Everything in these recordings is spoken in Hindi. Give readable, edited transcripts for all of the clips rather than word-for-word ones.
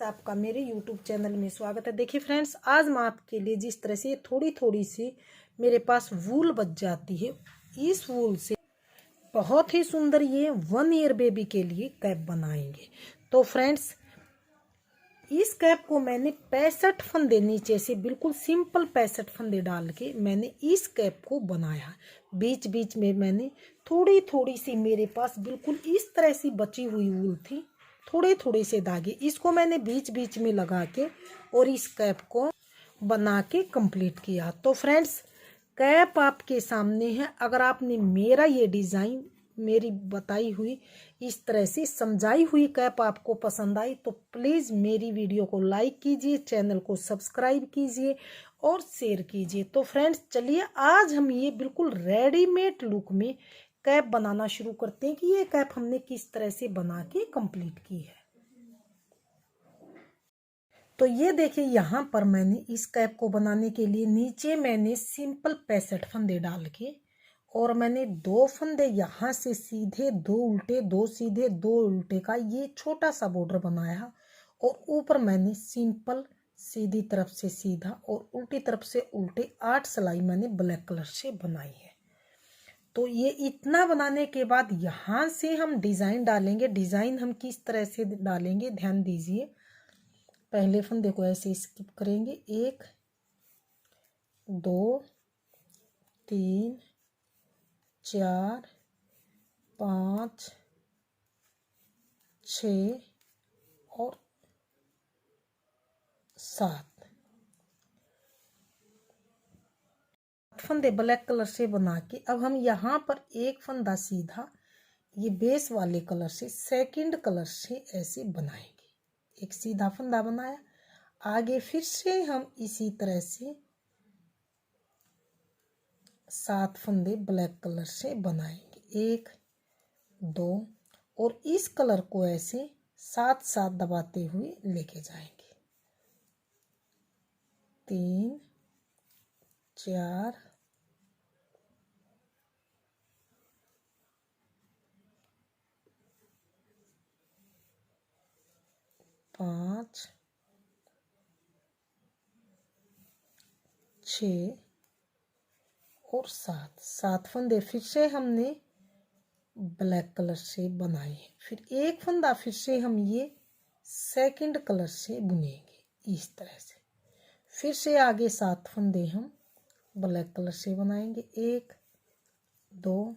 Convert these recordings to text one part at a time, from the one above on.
आपका मेरे YouTube चैनल में स्वागत है। देखिए फ्रेंड्स, आज मैं आपके लिए जिस तरह से थोड़ी थोड़ी सी मेरे पास वूल बच जाती है, इस वूल से बहुत ही सुंदर ये 1 ईयर बेबी के लिए कैप बनाएंगे। तो फ्रेंड्स, इस कैप को मैंने 65 फंदे नीचे से बिल्कुल सिंपल 65 फंदे डाल के मैंने इस कैप को बनाया। बीच बीच में मैंने थोड़ी थोड़ी सी मेरे पास बिल्कुल इस तरह से बची हुई वूल थी, थोड़े थोड़े से धागे, इसको मैंने बीच बीच में लगा के और इस कैप को बना के कंप्लीट किया। तो फ्रेंड्स, कैप आपके सामने है। अगर आपने मेरा ये डिज़ाइन, मेरी बताई हुई इस तरह से समझाई हुई कैप आपको पसंद आई तो प्लीज़ मेरी वीडियो को लाइक कीजिए, चैनल को सब्सक्राइब कीजिए और शेयर कीजिए। तो फ्रेंड्स, चलिए आज हम ये बिल्कुल रेडीमेड लुक में कैप बनाना शुरू करते हैं कि ये कैप हमने किस तरह से बना के कंप्लीट की है। तो ये देखिए, यहाँ पर मैंने इस कैप को बनाने के लिए नीचे मैंने सिंपल 65 फंदे डाल के और मैंने 2 फंदे यहाँ से सीधे, 2 उल्टे, 2 सीधे, 2 उल्टे का ये छोटा सा बॉर्डर बनाया और ऊपर मैंने सिंपल सीधी तरफ से सीधा और उल्टी तरफ से उल्टे 8 सिलाई मैंने ब्लैक कलर से बनाई है। तो ये इतना बनाने के बाद यहाँ से हम डिज़ाइन डालेंगे। डिज़ाइन हम किस तरह से डालेंगे ध्यान दीजिए। पहले फंदे को ऐसे स्किप करेंगे, 1 2 3 4 5 6 और 7 फंदे ब्लैक कलर से बना के अब हम यहाँ पर एक फंदा सीधा ये बेस वाले कलर से सेकंड कलर से ऐसे बनाएंगे। एक सीधा फंदा बनाया, आगे फिर से हम इसी तरह से 7 फंदे ब्लैक कलर से बनाएंगे, 1 2 और इस कलर को ऐसे साथ साथ दबाते हुए लेके जाएंगे, 3 4 5 6 और 7 फंदे फिर से हमने ब्लैक कलर से बनाए। फिर एक फंदा फिर से हम ये सेकंड कलर से बुनेंगे इस तरह से। फिर से आगे 7 फंदे हम ब्लैक कलर से बनाएंगे, 1 2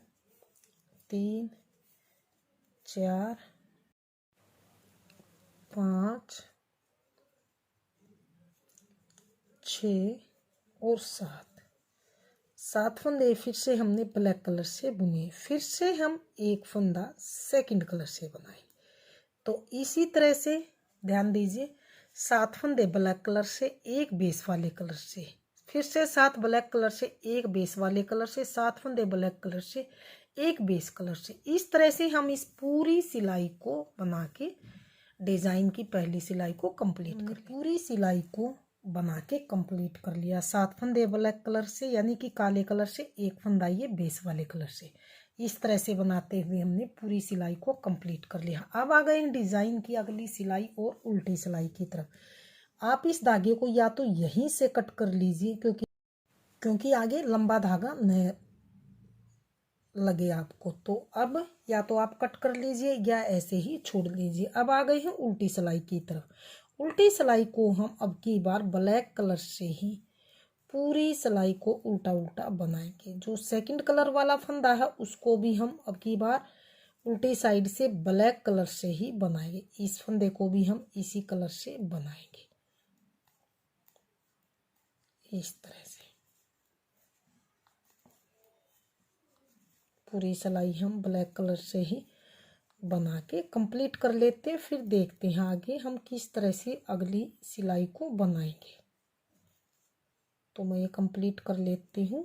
3 4 5 6 और 7 फंदे फिर से हमने ब्लैक कलर से बुने। फिर से हम एक फंदा सेकंड कलर से बनाए। तो इसी तरह से ध्यान दीजिए, 7 फंदे ब्लैक कलर से, एक बेस वाले कलर से, फिर से 7 ब्लैक कलर से, एक बेस वाले कलर से, 7 फंदे ब्लैक कलर से, एक बेस कलर से। इस तरह से हम इस पूरी सिलाई को बना के डिज़ाइन की पहली सिलाई को कंप्लीट कर पूरी सिलाई को बना के कंप्लीट कर लिया। 7 फंदे ब्लैक कलर से यानी कि काले कलर से, एक फंदा ये बेस वाले कलर से। इस तरह से बनाते हुए हमने पूरी सिलाई को कंप्लीट कर लिया। अब आ गए डिज़ाइन की अगली सिलाई और उल्टी सिलाई की तरफ। आप इस धागे को या तो यहीं से कट कर लीजिए क्योंकि आगे लंबा धागा न लगे आपको। तो अब या तो आप कट कर लीजिए या ऐसे ही छोड़ लीजिए। अब आ गए हैं उल्टी सिलाई की तरफ। उल्टी सिलाई को हम अब की बार ब्लैक कलर से ही पूरी सिलाई को उल्टा उल्टा बनाएंगे। जो सेकंड कलर वाला फंदा है उसको भी हम अब की बार उल्टी साइड से ब्लैक कलर से ही बनाएंगे। इस फंदे को भी हम इसी कलर से बनाएंगे इस तरह से। पूरी सिलाई हम ब्लैक कलर से ही बना के कंप्लीट कर लेते हैं। फिर देखते हैं आगे हम किस तरह से अगली सिलाई को बनाएंगे। तो मैं ये कंप्लीट कर लेती हूँ।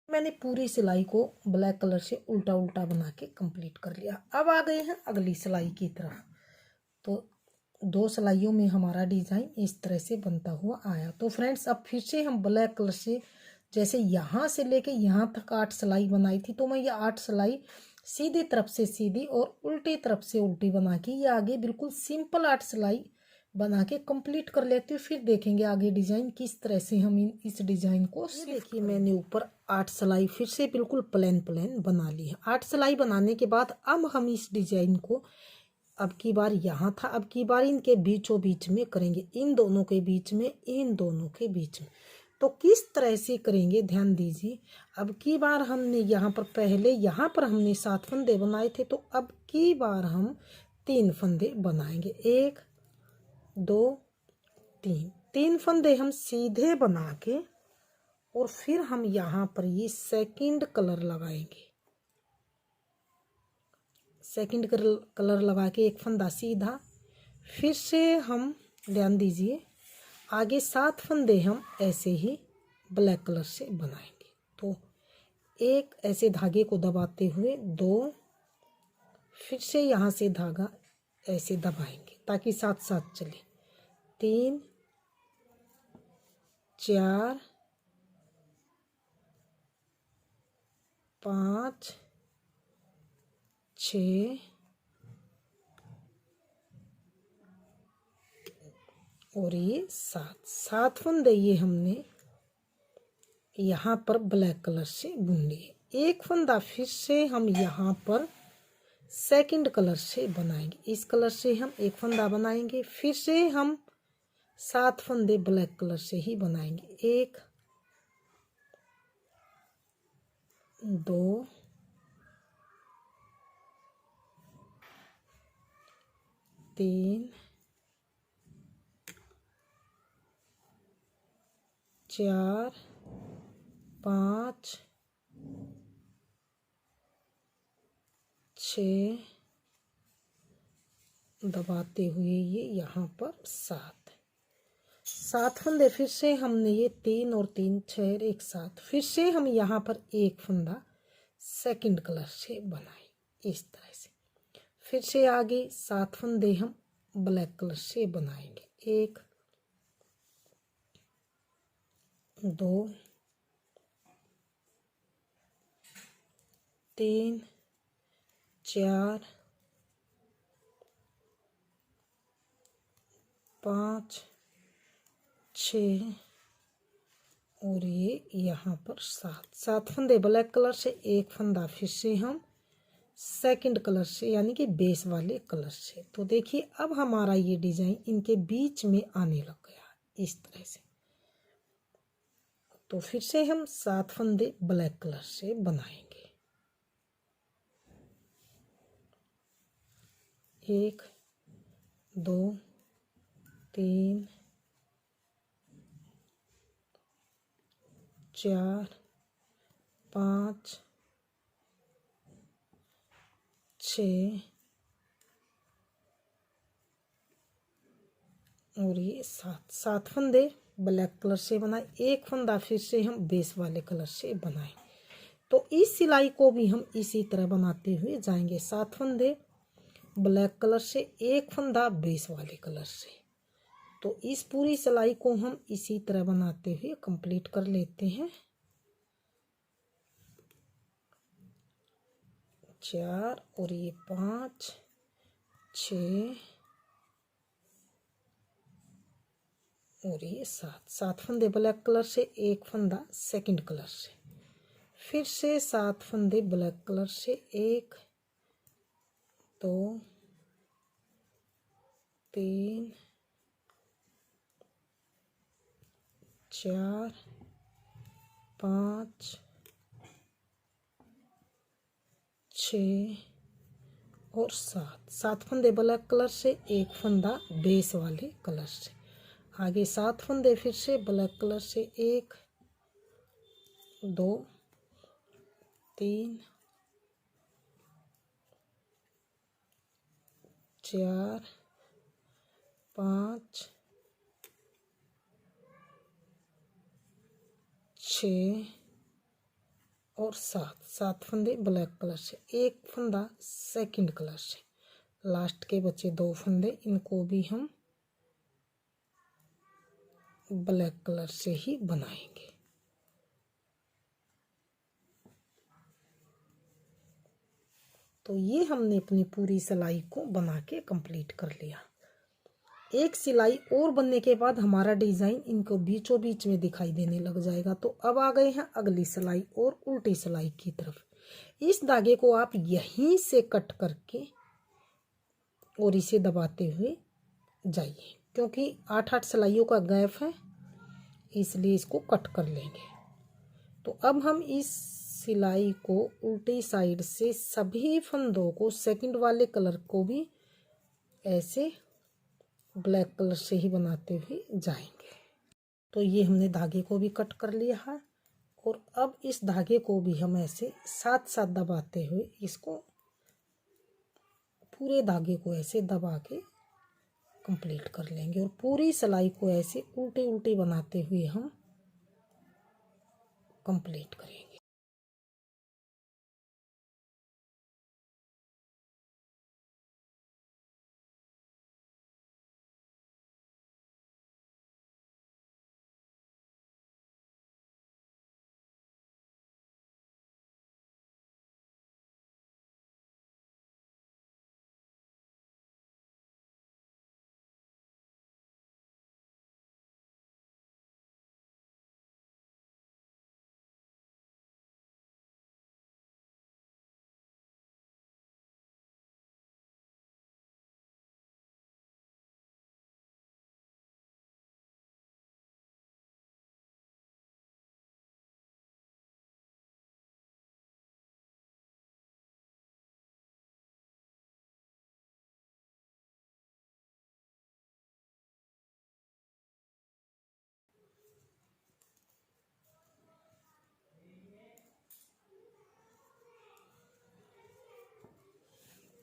मैंने पूरी सिलाई को ब्लैक कलर से उल्टा उल्टा बना के कंप्लीट कर लिया। अब आ गए हैं अगली सिलाई की तरफ। तो 2 सिलाइयों में हमारा डिज़ाइन इस तरह से बनता हुआ आया। तो फ्रेंड्स, अब फिर से हम ब्लैक कलर से जैसे यहाँ से लेके यहाँ तक 8 सिलाई बनाई थी, तो मैं ये 8 सिलाई सीधी तरफ से सीधी और उल्टी तरफ से उल्टी बना के ये आगे बिल्कुल सिंपल 8 सिलाई बना के कंप्लीट कर लेती हूँ। फिर देखेंगे आगे डिजाइन किस तरह से हम इस डिजाइन को। ये देखिए मैंने ऊपर 8 सिलाई फिर से बिल्कुल प्लेन प्लेन बना ली है। 8 सिलाई बनाने के बाद अब हम इस डिजाइन को अब की बार यहाँ था, अब की बार इनके बीचों बीच में करेंगे, इन दोनों के बीच में, इन दोनों के बीच में। तो किस तरह से करेंगे ध्यान दीजिए। अब की बार हमने यहाँ पर पहले यहाँ पर हमने 7 फंदे बनाए थे, तो अब की बार हम 3 फंदे बनाएंगे। 1 2 3 3 फंदे हम सीधे बना के और फिर हम यहाँ पर ये सेकंड कलर लगाएंगे। सेकंड कलर लगा के एक फंदा सीधा, फिर से हम ध्यान दीजिए आगे 7 फंदे हम ऐसे ही ब्लैक कलर से बनाएंगे। तो एक ऐसे धागे को दबाते हुए 2, फिर से यहाँ से धागा ऐसे दबाएंगे ताकि साथ साथ चले। 3 4 5 6 और ये 7 फंदे ये हमने यहाँ पर ब्लैक कलर से बुन लिए। एक फंदा फिर से हम यहाँ पर सेकंड कलर से बनाएंगे। इस कलर से हम एक फंदा बनाएंगे, फिर से हम 7 फंदे ब्लैक कलर से ही बनाएंगे। 1 2 3 4 5 6 दबाते हुए ये यहाँ पर 7 फंदे फिर से हमने ये 3 और 3 6 एक साथ, फिर से हम यहाँ पर एक फंदा सेकंड कलर से बनाए इस तरह से। फिर से आगे 7 फंदे हम ब्लैक कलर से बनाएंगे। 1 2 3 4 5 6 और ये यहाँ पर 7 फंदे ब्लैक कलर से, एक फंदा फिर से हम सेकंड कलर से यानी कि बेस वाले कलर से। तो देखिए अब हमारा ये डिजाइन इनके बीच में आने लग गया इस तरह से। तो फिर से हम 7 फंदे ब्लैक कलर से बनाएंगे। 1 2 3 4 5 6 और ये 7 फंदे ब्लैक कलर से बनाए, एक फंदा फिर से हम बेस वाले कलर से बनाए। तो इस सिलाई को भी हम इसी तरह बनाते हुए जाएंगे। 7 फंदे ब्लैक कलर से, एक फंदा बेस वाले कलर से। तो इस पूरी सिलाई को हम इसी तरह बनाते हुए कंप्लीट कर लेते हैं। 4 और ये 5 6 और ये 7 फंदे ब्लैक कलर से, एक फंदा सेकंड कलर से, फिर से 7 फंदे ब्लैक कलर से, 1 2 3 4 5 6 और 7 फंदे ब्लैक कलर से, एक फंदा बेस वाले कलर से। आगे 7 फंदे फिर से ब्लैक कलर से, 1 2 3 4 5 6 और 7 फंदे ब्लैक कलर से, एक फंदा सेकंड कलर से। लास्ट के बचे 2 फंदे, इनको भी हम ब्लैक कलर से ही बनाएंगे। तो ये हमने अपनी पूरी सिलाई को बना के कंप्लीट कर लिया। एक सिलाई और बनने के बाद हमारा डिजाइन इनको बीचों बीच में दिखाई देने लग जाएगा। तो अब आ गए हैं अगली सिलाई और उल्टी सिलाई की तरफ। इस धागे को आप यहीं से कट करके और इसे दबाते हुए जाइए, क्योंकि 8-8 सिलाइयों का गैप है, इसलिए इसको कट कर लेंगे। तो अब हम इस सिलाई को उल्टी साइड से सभी फंदों को सेकंड वाले कलर को भी ऐसे ब्लैक कलर से ही बनाते हुए जाएंगे। तो ये हमने धागे को भी कट कर लिया है और अब इस धागे को भी हम ऐसे साथ साथ दबाते हुए इसको पूरे धागे को ऐसे दबा के कंप्लीट कर लेंगे और पूरी सिलाई को ऐसे उल्टे उल्टे बनाते हुए हम कंप्लीट करेंगे।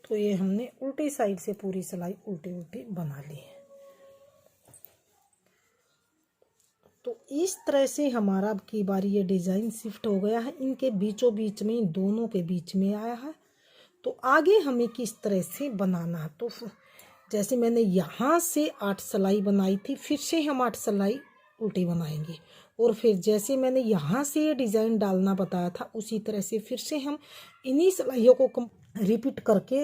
तो ये हमने उल्टी साइड से पूरी सिलाई उल्टी उल्टी बना ली है। तो इस तरह से हमारा अब की बारी ये डिजाइन शिफ्ट हो गया है, इनके बीचों बीच में, दोनों के बीच में आया है। तो आगे हमें किस तरह से बनाना है, तो जैसे मैंने यहाँ से 8 सिलाई बनाई थी, फिर से हम 8 सिलाई उल्टी बनाएंगे और फिर जैसे मैंने यहाँ से ये डिज़ाइन डालना बताया था उसी तरह से फिर से हम इन्हीं सिलाइयों को रिपीट करके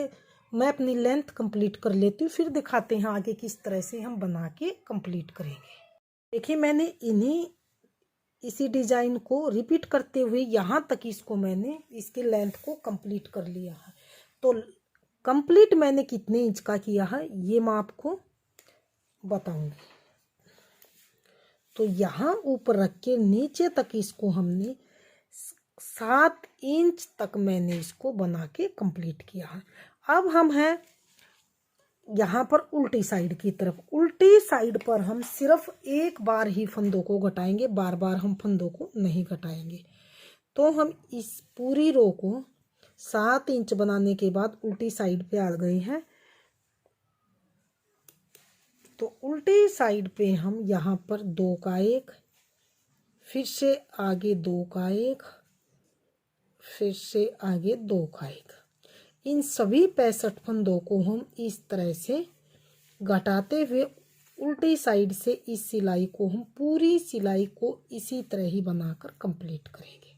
मैं अपनी लेंथ कंप्लीट कर लेती हूँ, फिर दिखाते हैं आगे किस तरह से हम बना के कंप्लीट करेंगे। देखिए मैंने इसी डिज़ाइन को रिपीट करते हुए यहाँ तक इसको मैंने इसके लेंथ को कंप्लीट कर लिया है। तो कंप्लीट मैंने कितने इंच का किया है ये मैं आपको बताऊंगी। तो यहाँ ऊपर रख के नीचे तक इसको हमने 7 इंच तक मैंने इसको बना के कंप्लीट किया है। अब हम हैं यहाँ पर उल्टी साइड की तरफ। उल्टी साइड पर हम सिर्फ एक बार ही फंदों को घटाएंगे, बार बार हम फंदों को नहीं घटाएंगे। तो हम इस पूरी रो को 7 इंच बनाने के बाद उल्टी साइड पे आ गए हैं। तो उल्टी साइड पे हम यहाँ पर 2 का 1, फिर से आगे 2 का 1, फिर से आगे 2 का 1, इन सभी 65 फंदों को हम इस तरह से घटाते हुए उल्टी साइड से इस सिलाई को हम पूरी सिलाई को इसी तरह ही बनाकर कंप्लीट करेंगे।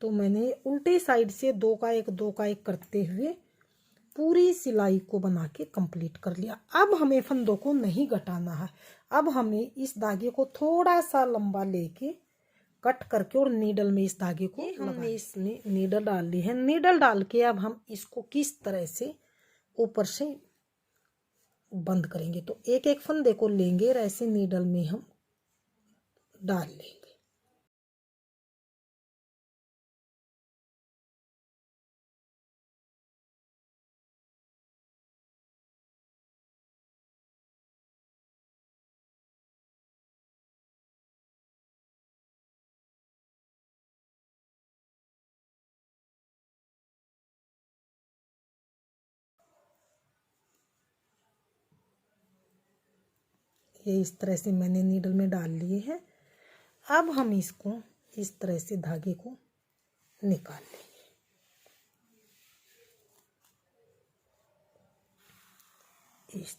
तो मैंने उल्टी साइड से 2 का 1 2 का 1 करते हुए पूरी सिलाई को बना के कंप्लीट कर लिया। अब हमें फंदों को नहीं घटाना है। अब हमें इस धागे को थोड़ा सा लंबा लेके कट करके और नीडल में इस धागे को हमने इसमें नीडल डाल ली है। नीडल डाल के अब हम इसको किस तरह से ऊपर से बंद करेंगे। तो एक एक फंदे को लेंगे और ऐसे नीडल में हम डाल लेंगे। ये इस तरह से मैंने नीडल में डाल लिए हैं। अब हम इसको इस तरह से धागे को निकाल लेंगे। इस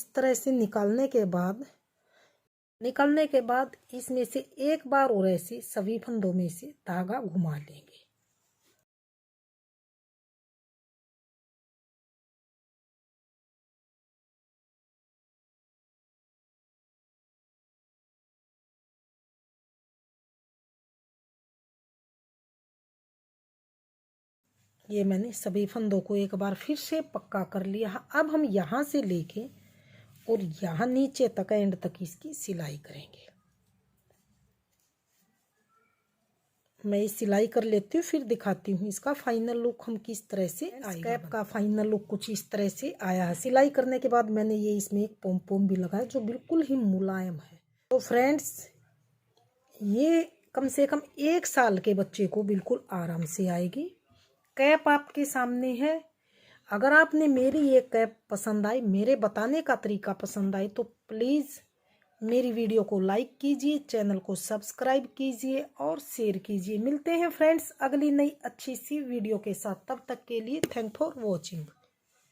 तरह से निकालने के बाद इसमें से एक बार और ऐसे सभी फंदों में से धागा घुमा लेंगे। ये मैंने सभी फंदों को एक बार फिर से पक्का कर लिया। अब हम यहाँ से लेके और यहाँ नीचे तक एंड तक इसकी सिलाई करेंगे। मैं ये सिलाई कर लेती हूँ, फिर दिखाती हूँ इसका फाइनल लुक हम किस तरह से आएगा। कैप का फाइनल लुक कुछ इस तरह से आया है। सिलाई करने के बाद मैंने ये इसमें एक पोम पोम भी लगाया जो बिल्कुल ही मुलायम है। तो फ्रेंड्स, ये कम से कम 1 साल के बच्चे को बिल्कुल आराम से आएगी। कैप आपके सामने है। अगर आपने मेरी ये कैप पसंद आई, मेरे बताने का तरीका पसंद आए, तो प्लीज़ मेरी वीडियो को लाइक कीजिए, चैनल को सब्सक्राइब कीजिए और शेयर कीजिए। मिलते हैं फ्रेंड्स अगली नई अच्छी सी वीडियो के साथ। तब तक के लिए थैंक फॉर वॉचिंग।